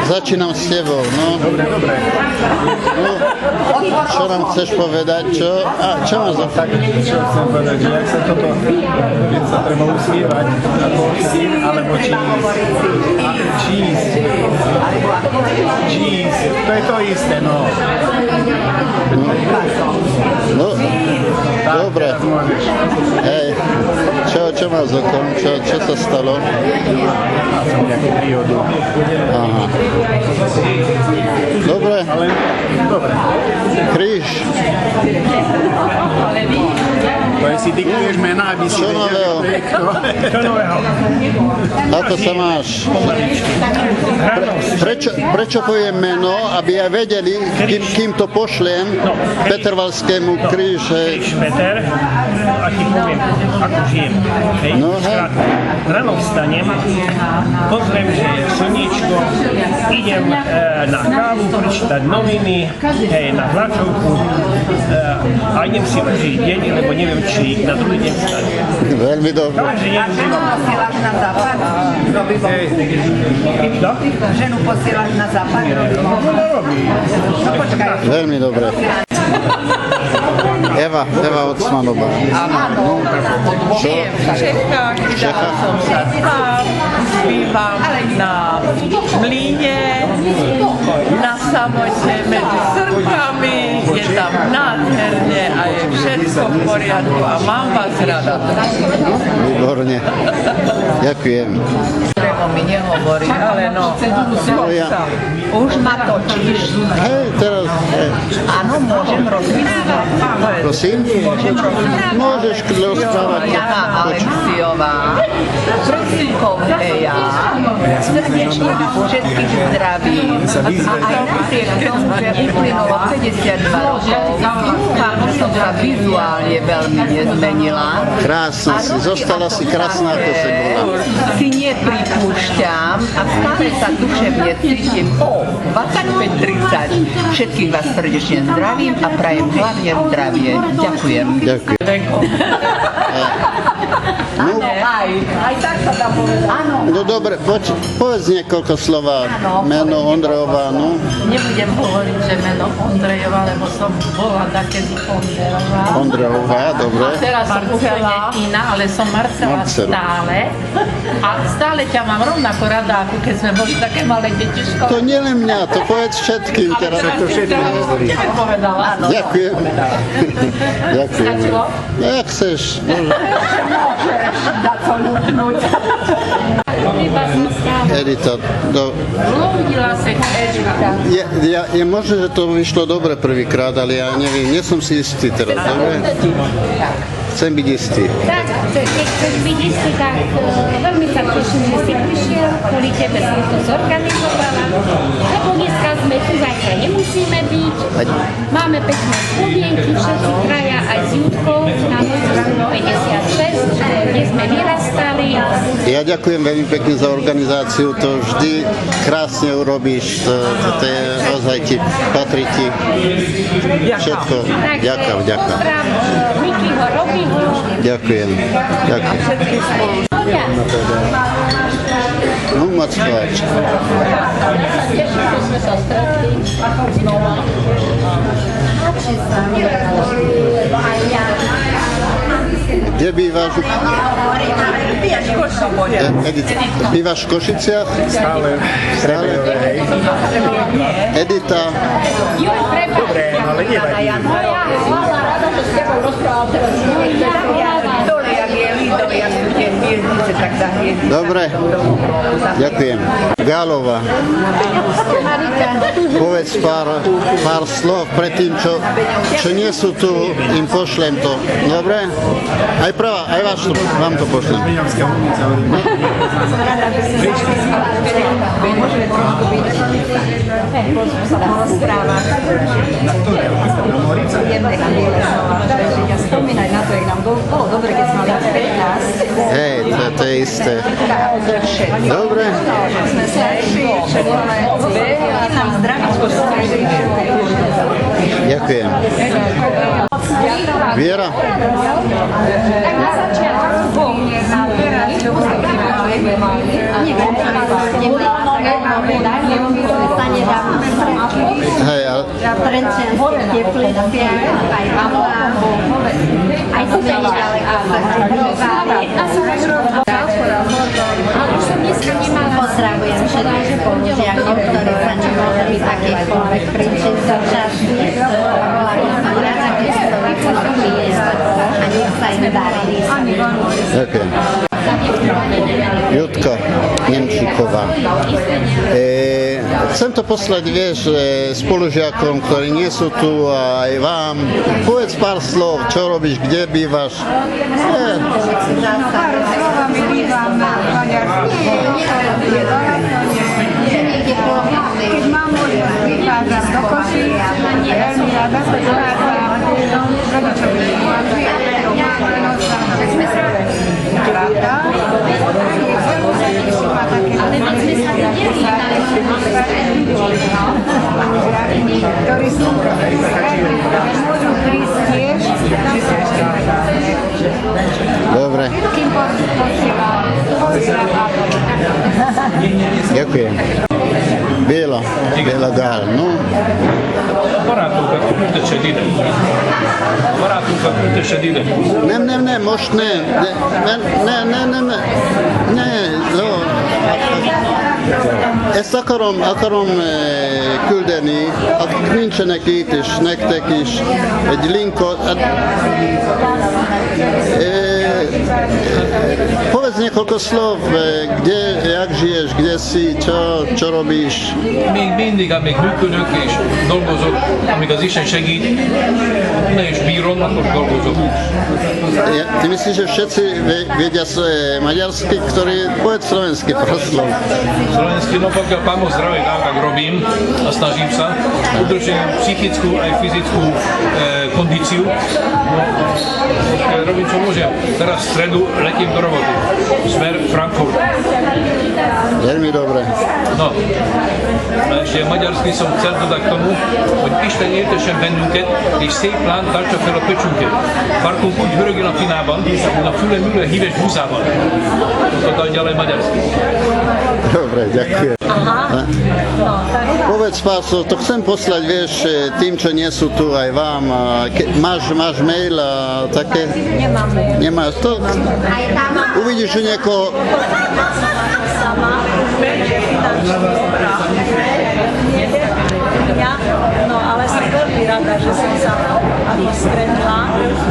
začínam s tebou, no. Dobre. No, čo nám chceš povedať, čo? A čo ma za... Tak, čo chcem povedať, že jak sa toto, keď sa treba usmievať, ako syn, alebo cheese, to je to isté, no. No, dobre. Teraz môžeš. Hej, čo má s okom? Čo sa stalo? Mal som nejakú príhodu. Aha. Dobre. Ale, dobre. Kríž. To je si diktuješ mená, aby si Čo nového? Čo nového? Ako sa máš? Prečo poviem meno, aby aj vedeli, kým to pošlem Petervalskému kríž, hej. Kríž Peter, a ti poviem, ako žijem. Hej, No, hej. Ráno vstanem, pozriem, že je slniečko, idem na kávu, prečítať noviny, hej, na tlačovku a idem si užiť deň, lebo neviem, či na druhý deň vstane. Veľmi dobre. Takže neužívam. Posielaš na západ? Čo? Ženu posielaš na západ? Čo robí? No počkaj. Veľmi dobre. Eva Ocmanová. Áno. Čo? Čechách, vydala som sa tam, bývam na mlíne, na samote medzi Srbkami, je tam nádherne a je všetko v poriadku a mám vás rada. Výborne. Ďakujem. Lebo mi nehovorí, ale no, Ja. už ma točíš. Hej, teraz... Áno, môžem rozprávať. Prosím? Môžeš rozprávať. Jana Alexiová, Prosíkov Eja, srdečne vás všetkých zdravím. A aj napriek tomu, že uplynulo 52 rokov, dúfam, že som sa vizuálne veľmi nezmenila. Krásna si, zostala si krásna, ako si bola. Si nepripúšťam a stále sa duševne cítim o 25-30. Všetkých vás srdečne zdravím a prajem hlavne zdravie. Ďakujem. Ďakujem. No, Aj tak sa dá povedať. Áno. no dobre, povedz niekoľko slova. Meno Ondrejová, no. Nebudem hovoriť, že meno Ondrejová, lebo som bola takedy Ondrejová. Ondrejová, dobre. A teraz som úplne iná, ale som Marcela stále. A stále ťa mám rovnako rada, ako keď sme boli také malé detičko. To nie len mňa, to povedz všetkým teraz. To všetkým hovorí. Tebe povedala. Ďakujem. Ďakujem. Stačilo? No, jak chceš. Edita, Blúdila sa Edita. je možné, že to vyšlo dobre prvýkrát, ale ja neviem, nie som si istý teraz, dobre? Chcem byť istý. Tak, keď chceš byť istý, tak veľmi sa teším, že si prišiel, kvôli tebe som to zorganizovala, lebo dneska sme tu, zajtra nemusíme byť. Máme pekné spomienky, všetci traja aj s Júdkou na Hojzranku 56, kde sme vyrastali. Ja ďakujem veľmi pekne za organizáciu, to vždy krásne urobíš, to je ozaj ti, patrí ti všetko. Ďakujem. Pozdrav Mikyho, Robiho. Ďakujem. No, Mackovač. Teším, že sme sa stretli znova. Páči sa mi, aj ja. Kde bývaš? Edita, bývaš v Košiciach? Stále. Edita. Juj, prepáč. Dobre, ale nevadí. No ja hlavná rada, že s tebou rozprával teraz. Dole, jak je Lido, jak sú tie hviezdice, tak za hviezdice. Dobre, ďakujem. Gálova. Povedz pár slov predtým, čo nie sú tu, im pošlem to. Dobre? Aj vám to pošlem. Beňovská hudnica. Na ktoré? Na Morica? Jemné chvíle prežiť a spomínať na to, jak nám bolo dobre, keď sme mali 15. Hej, to je isté. Dobre. Sme sa išli, všetko nám zdravičko stretli. Ďakujem. Viera. Tak na začiatku Nie, Hej, ale Ja Trenčianských Tepliciach, aj Vavlách, aj tu nedaleko Ale už som dneska nemala. Pozdravujem všetkých spolužiakov, ktorí sa nemohli byť takýchkoľvek príčin súčasných. A bola by som rada, keď to vypočuli a nech sa im darí. ďakujem. Jutka Nemčíková. Chcem to poslať, vieš, spolužiakom, ktorí nie sú tu, a aj vám. Povedz pár slov, čo robíš, kde bývaš. Pár slovami bývam na Maďarsku. Keď mám možnosť, vychádzam do Košíc, veľmi rada sa dochádzam. Rodičovi ktorí sú môžu prísť tiež, tam sa ešte Dobre, kým posielam. ďakujem. Biela dál, no. Barátunkat üldöse ide. Barátunkat üldöse ide. Nem, most ne, no. Ezt akarom küldeni, akik nincsenek itt, és nektek is egy linkot. Powiedz niekoľko slov, jak žiješ, kde si, čo robíš? Még mindig, amíg működök és dolgozok, amíg az Isten segít, ne is bírom, akkor dolgozok. Ty myslíš, že všetci vedia maďarsky, ktorí povedz slovenský proslov? Slovenský, no pokiaľ Pán Boh zdravie dá, tak robím a snažím sa. Udržujem psychickú aj fyzickú kondíciu. No, robím, čo môžem. Teraz v stredu letím do roboty. Smer Frankfurt. Veľmi dobre. No, a ešte maďarsky som chcel dodať k tomu, hogy Isten értesen bennünket, és szép láng tartsa fel a pöcsünket. Parkunk úgy hörögön a pinában, a füle műle híves búzában. To daj ďalej maďarsky. Dobre, ďakujem. Povedz pár slov, to chcem poslať, vieš, tým, čo nie sú tu, aj vám. Máš mail a také? Nemám mail. Nemáš to? Uvidíš u niekoho. No ale som veľmi rada, že som sa stretla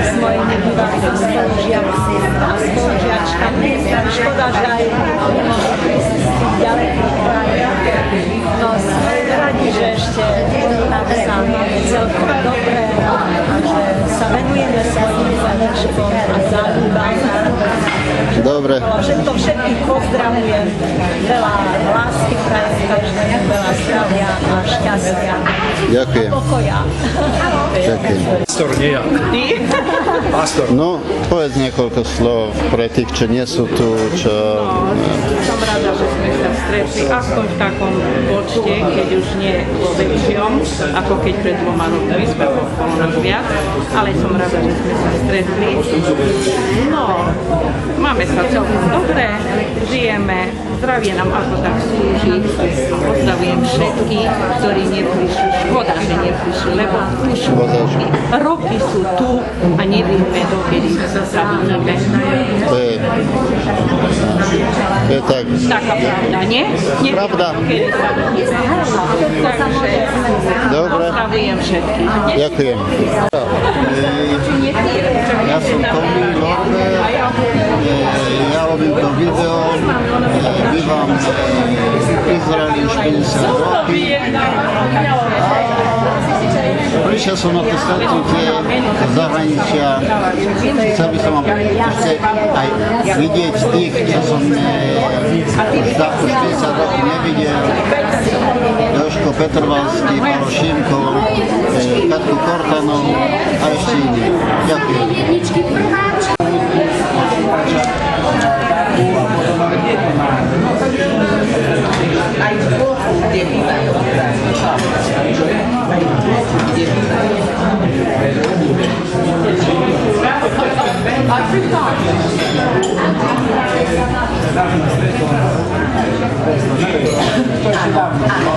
s mojimi bývalými spolužiakmi a spolužiačkami. Škoda, že aj nemôžem prísť ďalekých krajov. No sme radi, že ešte nám sa máme celkom dobré a že sa venujeme svojim zanečkom a záľubám. Dobre. To všetkých pozdravujem. Veľa lásky prajem každému, veľa zdravia a šťastia. Ďakujem. Pokoja. Ďakujem. Pastor, nie ja. Pastor. No, povedz niekoľko slov pre tých, čo nie sú tu, čo... Som rada, že sme sa stretli aspoň v takom počte, keď už nie vo väčšom, ako keď pred 2 rokmi sme bolo viac, ale som rada, že sme sa stretli. No, máme sa celkom dobre, žijeme, zdravie nám ako tak slúži a pozdravujem všetkých, ktorí neprišli. Škoda, že neprišli, lebo už roky sú tu a nevieme, dokedy sa vidíme. To je tak. Taká pravda, nie? Pravda. Takže Dobre. pozdravujem všetkých. Ďakujem. Ja som Tommy Lorber, ja robím to video, bývam v Izraeli už 50 rokov. Prišiel som na to stretnutie z zahraničia, chcel by som vám ešte aj vidieť tých, čo som už 40 rokov nevidel. Jožko Petrvalský, Palo Šimko, Katku Kortanov a ešte iní. Ďakujem.